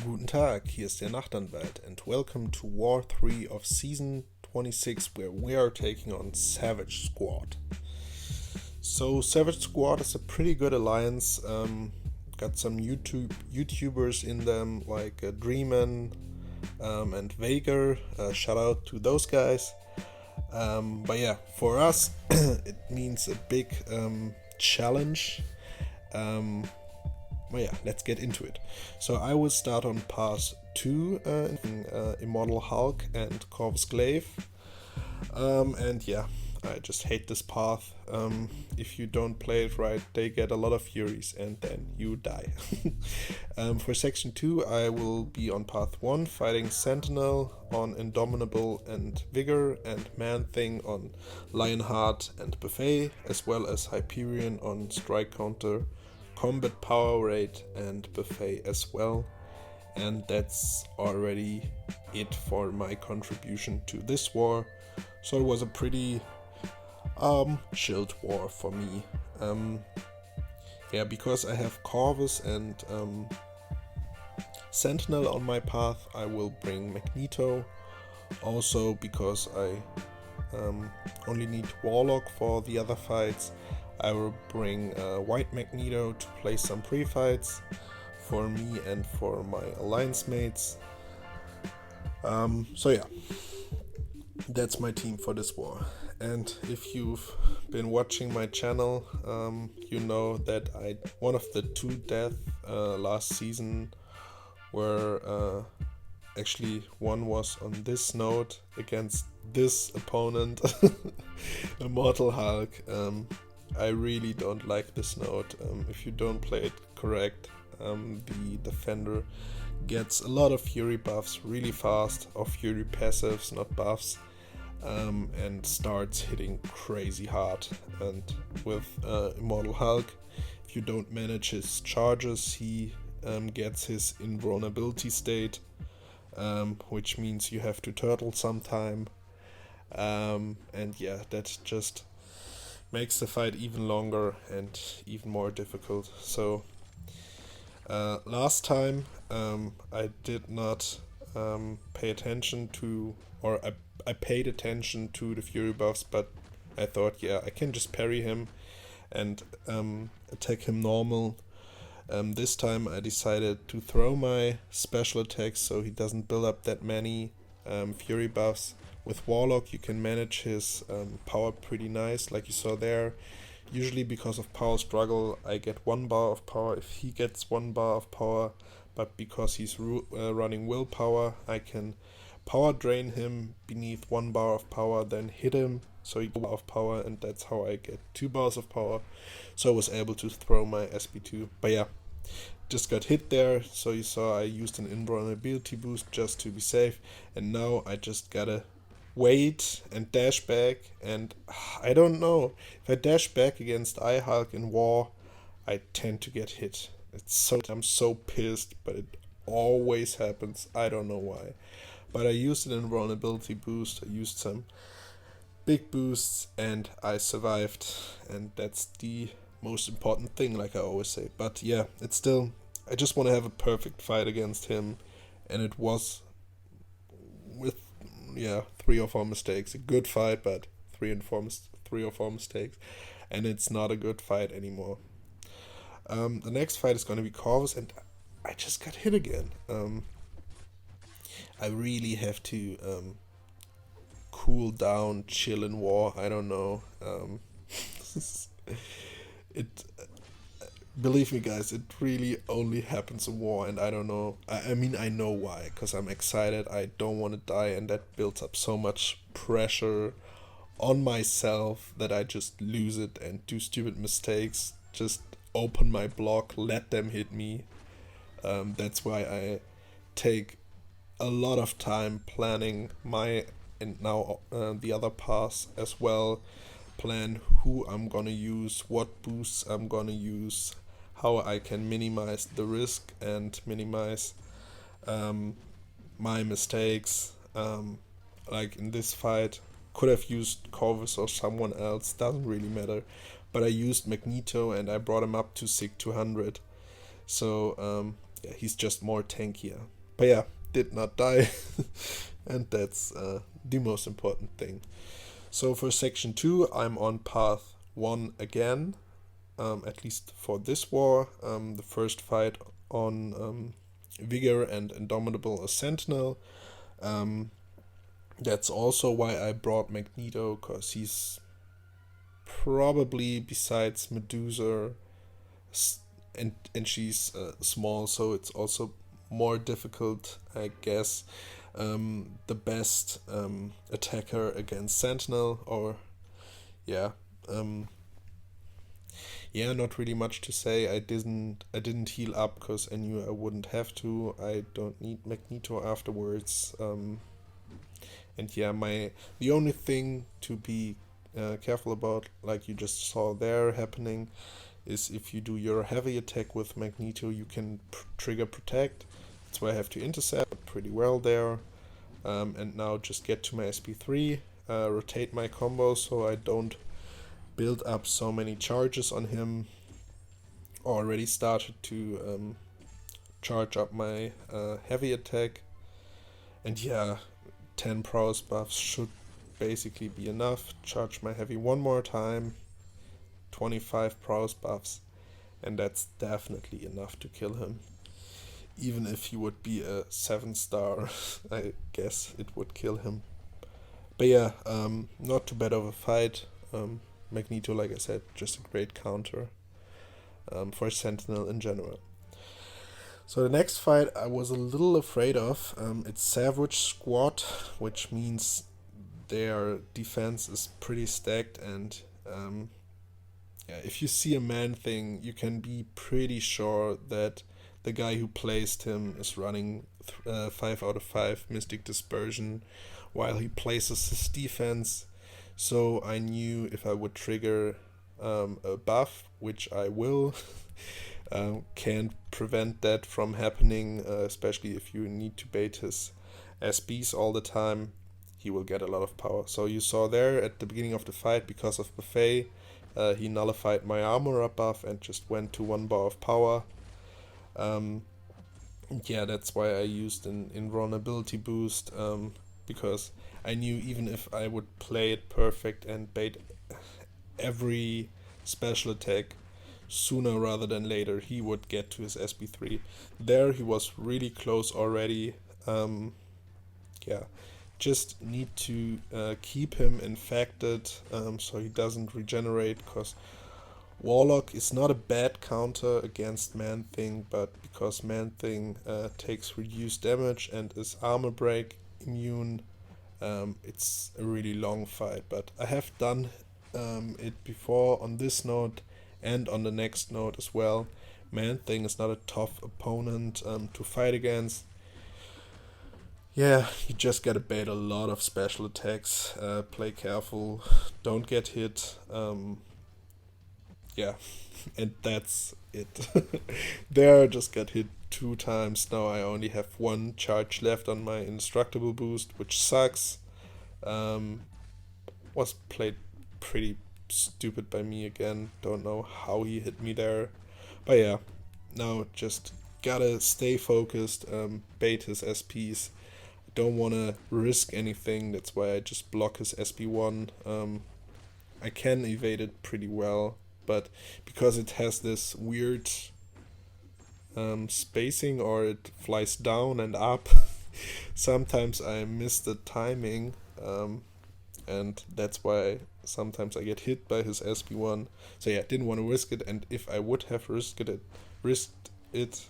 Guten Tag, hier ist der Nachtanwalt, and welcome to War 3 of Season 26, where we are taking on Savage Squad. So, Savage Squad is a pretty good alliance. Got some YouTubers in them, like Dreaman and Vager. Shout out to those guys. But yeah, for us, it means a big challenge. Well, yeah, let's get into it. So I will start on path 2 in Immortal Hulk and Corvus Glaive. And yeah, I just hate this path. If you don't play it right, they get a lot of Furies and then you die. For section 2, I will be on path 1, fighting Sentinel on Indomitable and Vigor, and Manthing on Lionheart and Buffet, as well as Hyperion on Strike Counter, Combat Power Rate and Buffet as well. And that's already it for my contribution to this war. So it was a pretty chilled war for me. Because I have Corvus and Sentinel on my path, I will bring Magneto. Also because I only need Warlock for the other fights, I will bring White Magneto to play some pre-fights for me and for my alliance mates. So yeah, that's my team for this war. And if you've been watching my channel, you know that one of the 2 deaths last season were actually one was on this node against this opponent, Immortal Hulk. I really don't like this node. If you don't play it correct, the defender gets a lot of Fury buffs really fast, or Fury passives, not buffs, and starts hitting crazy hard. And with Immortal Hulk, if you don't manage his charges, he gets his invulnerability state, which means you have to turtle sometime. And yeah, that just makes the fight even longer and even more difficult. So last time I did not pay attention to, or I paid attention to the Fury buffs, but I thought, yeah, I can just parry him and attack him normal. This time I decided to throw my special attacks so he doesn't build up that many Fury buffs. With Warlock you can manage his power pretty nice, like you saw there. Usually because of power struggle I get 1 bar of power if he gets 1 bar of power, but because he's running willpower, I can power drain him beneath 1 bar of power, then hit him so he gets 1 bar of power, and that's how I get 2 bars of power. So I was able to throw my SP2. But yeah, just got hit there, so you saw I used an invulnerability boost just to be safe, and now I just gotta wait and dash back. And I don't know, if I dash back against Hulk in war, I tend to get hit. I'm so pissed, but it always happens. I don't know why. But I used an invulnerability boost, I used some big boosts, and I survived, and that's the most important thing, like I always say. But yeah, it's still, I just want to have a perfect fight against him, and it was with 3 or 4 mistakes. A good fight, but 3 or 4 mistakes, and it's not a good fight anymore. The next fight is going to be Corvus, and I just got hit again. I really have to cool down, chill in war. I don't know. Believe me guys, it really only happens in war, and I don't know. I mean, I know why, because I'm excited, I don't want to die, and that builds up so much pressure on myself that I just lose it and do stupid mistakes, just open my block, let them hit me. That's why I take a lot of time planning my, and now the other paths as well, plan who I'm gonna use, what boosts I'm gonna use, how I can minimize the risk and minimize my mistakes. Like in this fight, could have used Corvus or someone else, doesn't really matter, but I used Magneto and I brought him up to SIG 200. So yeah, he's just more tankier. But yeah, did not die, and that's the most important thing. So for section 2, I'm on path 1 again, at least for this war. The first fight on Vigor and Indomitable a Sentinel. That's also why I brought Magneto, because he's probably, besides Medusa, and she's small, so it's also more difficult, I guess. The best attacker against Sentinel, or yeah, yeah, not really much to say. I didn't heal up because I knew I wouldn't have to. I don't need Magneto afterwards. And yeah, the only thing to be careful about, like you just saw there happening, is if you do your heavy attack with Magneto, you can trigger protect. That's why I have to intercept pretty well there. And now just get to my SP3, rotate my combo so I don't build up so many charges on him. Already started to charge up my heavy attack. And yeah, 10 prowess buffs should basically be enough. Charge my heavy one more time, 25 prowess buffs, and that's definitely enough to kill him. Even if he would be a 7-star, I guess it would kill him. But yeah, not too bad of a fight. Magneto, like I said, just a great counter for Sentinel in general. So the next fight I was a little afraid of. It's Savage Squad, which means their defense is pretty stacked, and yeah, if you see a Manthing, you can be pretty sure that the guy who placed him is running 5 out of 5 Mystic Dispersion while he places his defense. So I knew if I would trigger a buff, which I will, can't prevent that from happening, especially if you need to bait his SBs all the time. He will get a lot of power. So you saw there at the beginning of the fight, because of Buffet, he nullified my armor buff and just went to 1 bar of power. Yeah, that's why I used an invulnerability boost, because I knew even if I would play it perfect and bait every special attack, sooner rather than later he would get to his SP3. There he was really close already. Yeah, just need to keep him infected so he doesn't regenerate, because Warlock is not a bad counter against Man-Thing, but because Man-Thing takes reduced damage and is armor break immune, it's a really long fight. But I have done it before on this node and on the next node as well. Man-Thing is not a tough opponent to fight against. Yeah, you just gotta bait a lot of special attacks, play careful, don't get hit. Yeah, and that's it. There I just got hit 2 times. Now I only have 1 charge left on my indestructible boost, which sucks. Was played pretty stupid by me again. Don't know how he hit me there. But yeah, now just gotta stay focused, bait his SPs. Don't wanna risk anything, that's why I just block his SP1. I can evade it pretty well, but because it has this weird spacing, or it flies down and up, sometimes I miss the timing, and that's why sometimes I get hit by his SP1. So yeah, didn't want to risk it, and if I would have risked it,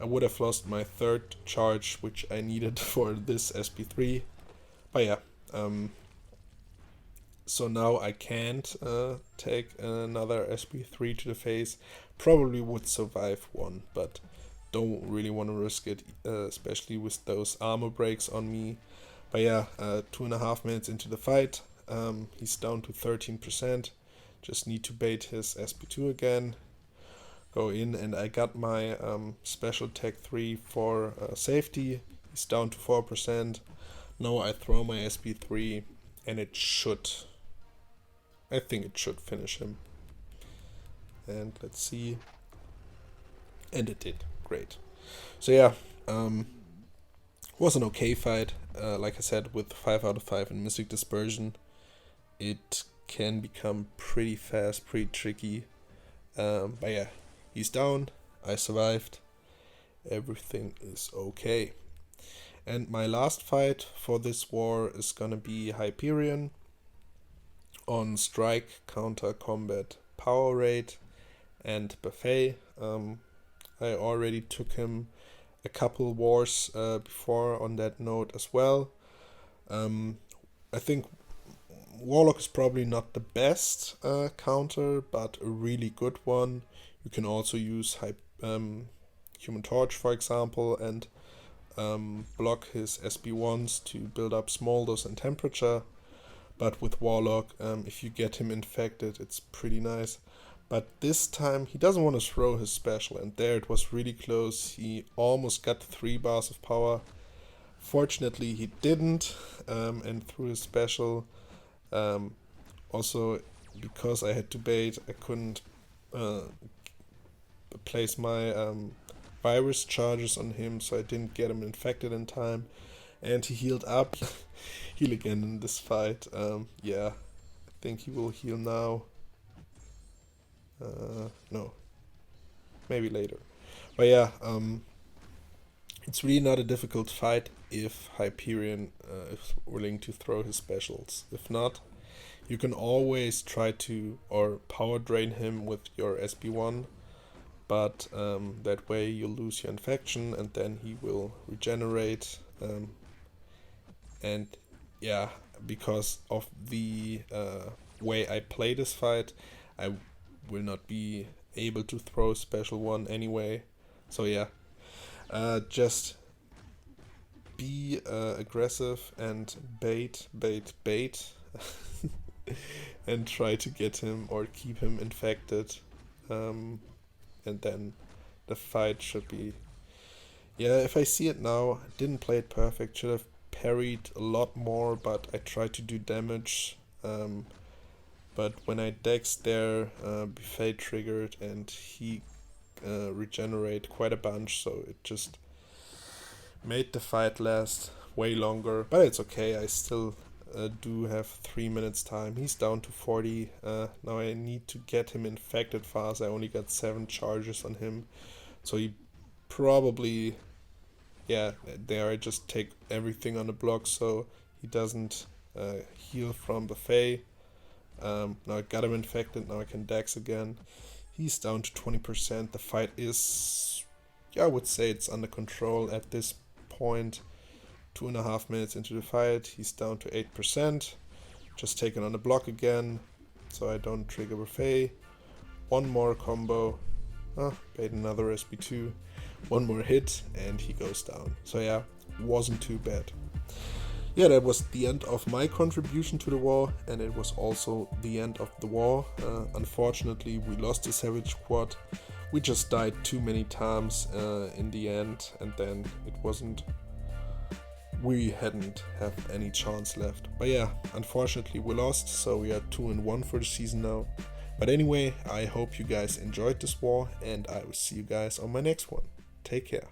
I would have lost my 3rd charge, which I needed for this SP3. But yeah, so now I can't take another SP3 to the face. Probably would survive 1, but don't really want to risk it, especially with those armor breaks on me. But yeah, 2.5 minutes into the fight, he's down to 13%. Just need to bait his SP2 again. Go in, and I got my special tech 3 for safety. He's down to 4%. Now I throw my SP3, and I think it should finish him. And let's see. And it did. Great. So yeah, was an okay fight. Like I said, with 5 out of 5 in Mystic Dispersion, it can become pretty fast, pretty tricky. But yeah, he's down. I survived. Everything is okay. And my last fight for this war is gonna be Hyperion on strike, counter, combat, power rate, and buffet. I already took him a couple wars before on that note as well. I think Warlock is probably not the best counter, but a really good one. You can also use Human Torch, for example, and block his SB1s to build up smolders and temperature. But with Warlock, if you get him infected, it's pretty nice. But this time, he doesn't want to throw his special, and there it was really close. He almost got 3 bars of power. Fortunately, he didn't, and threw his special. Also, because I had to bait, I couldn't place my virus charges on him, so I didn't get him infected in time. And he healed up. Heal again in this fight. Yeah, I think he will heal now. No, maybe later. But yeah, it's really not a difficult fight if Hyperion is willing to throw his specials. If not, you can always try to or power drain him with your SB1, but that way you'll lose your infection and then he will regenerate. And yeah, because of the way I play this fight, I will not be able to throw a special one anyway. So yeah, just be aggressive and bait, and try to get him or keep him infected. And then the fight should be... Yeah, if I see it now, didn't play it perfect, should have parried a lot more, but I tried to do damage. But when I dexed there, buffet triggered and he regenerate quite a bunch, so it just made the fight last way longer. But it's okay, I still do have 3 minutes time. He's down to 40. Now I need to get him infected fast. I only got 7 charges on him, so he probably... Yeah, there I just take everything on the block so he doesn't heal from buffet. Now I got him infected, now I can dex again. He's down to 20%. The fight is, yeah, I would say it's under control at this point. 2.5 minutes into the fight, he's down to 8%. Just taking on the block again, so I don't trigger buffet. One more combo. Bait another SB2. One more hit, and he goes down. So yeah, wasn't too bad. Yeah, that was the end of my contribution to the war, and it was also the end of the war. Unfortunately, we lost the Savage Squad. We just died too many times in the end, and then it wasn't... We hadn't have any chance left. But yeah, unfortunately we lost, so we are 2-1 for the season now. But anyway, I hope you guys enjoyed this war, and I will see you guys on my next one. Take care.